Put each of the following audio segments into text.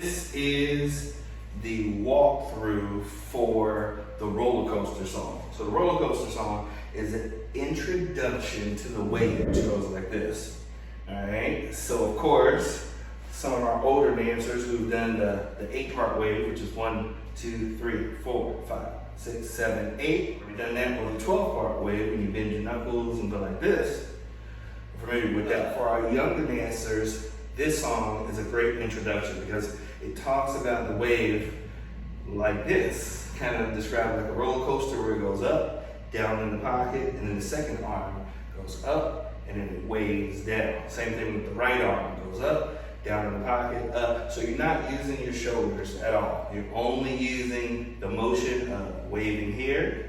This is the walkthrough for the roller coaster song. So the roller coaster song is an introduction to the wave, which goes like this. All right. So of course, some of our older dancers who've done the 8-part wave, which is 1, 2, 3, 4, 5, 6, 7, 8. We've done that with a 12-part wave when you bend your knuckles and go like this. I'm familiar with that. For our younger dancers, this song is a great introduction because it talks about the wave like this, kind of described like a roller coaster where it goes up, down in the pocket, and then the second arm goes up, and then it waves down. Same thing with the right arm, goes up, down in the pocket, up. So you're not using your shoulders at all. You're only using the motion of waving here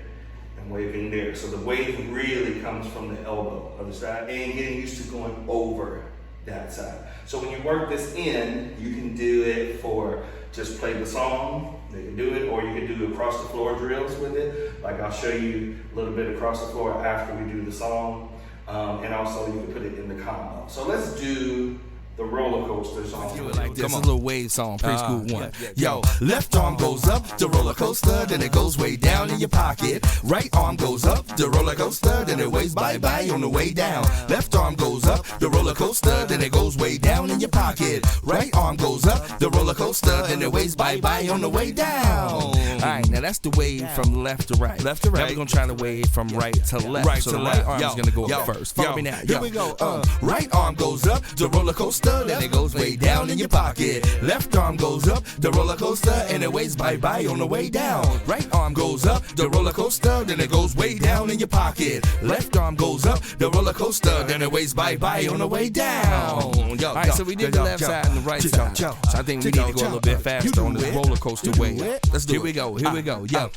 and waving there. So the wave really comes from the elbow of the side and getting used to going over that side. So when you work this in, you can do it for just play the song, you can do it, or you can do across the floor drills with it. Like I'll show you a little bit across the floor after we do the song. And also you can put it in the combo. So let's do the roller coaster song. Do it like this, a little wave song, preschool one. Yo, left arm goes up the roller coaster, then it goes way down in your pocket. Right arm goes up the roller coaster, then it waves bye-bye on the way down. Left arm goes up the roller coaster, then it goes way down in your pocket. Right arm goes up the roller coaster, then it waves bye-bye on the way down. Alright, now that's the wave from left to right. Left to right. Now we're gonna try to wave from right to left. Right so to the right arm is gonna go up first. Follow me now. Here we go. Right arm goes up the roller coaster, then it goes way down in your pocket. Left arm goes up the roller coaster, and it waves bye-bye on the way down. Right arm goes up the roller coaster, then it goes way down in your pocket. Left arm goes up the roller coaster, then it waves bye-bye on the way down. Alright, so we did the left side and the right side. So I think we need to go a little bit faster on this roller coaster wave. Let's do it. Here we go. Yo,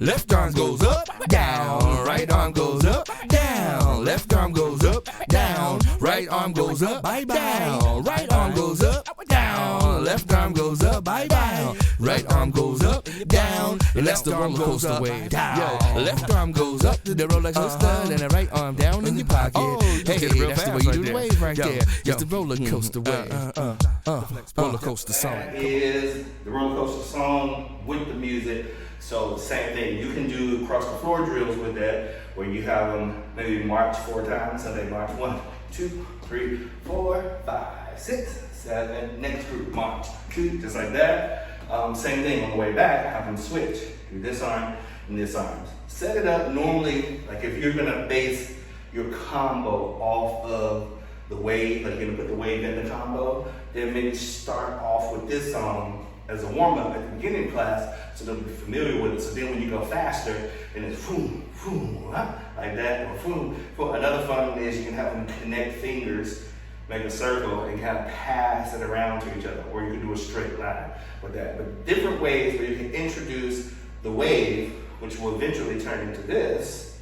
left arm goes up, down. Right arm goes up, down. Left arm goes up, down. Right arm goes up, down. Right arm goes up, down. Left arm goes up, bye-bye. Right arm goes up, down. And that's the roller coaster wave. Yo, left arm goes up to the roller coaster, then the right arm down in your pocket. Hey, that's the way you do the wave right there. It's the roller coaster wave. Roller coaster song. That is the roller coaster song with the music. So same thing, you can do across the floor drills with that, where you have them maybe march 4 times. So they march 1, 2, 3, 4, 5, 6, 7. Next group march 2, just like that. Same thing on the way back, have them switch. Do this arm and this arm. Set it up normally, like if you're gonna base your combo off of the wave, like you're gonna put the wave in the combo, then maybe start off with this song as a warm-up at the beginning of class so they'll be familiar with it. So then when you go faster, and it's boom, boom, like that, or boom, boom. Another fun one is you can have them connect fingers, make a circle, and kind of pass it around to each other, or you can do a straight line with that. But different ways where you can introduce the wave, which will eventually turn into this,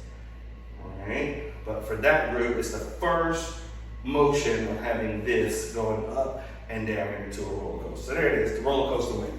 all right? But for that group, it's the first motion of having this going up and down into a roller coaster. So there it is, the roller coaster wave.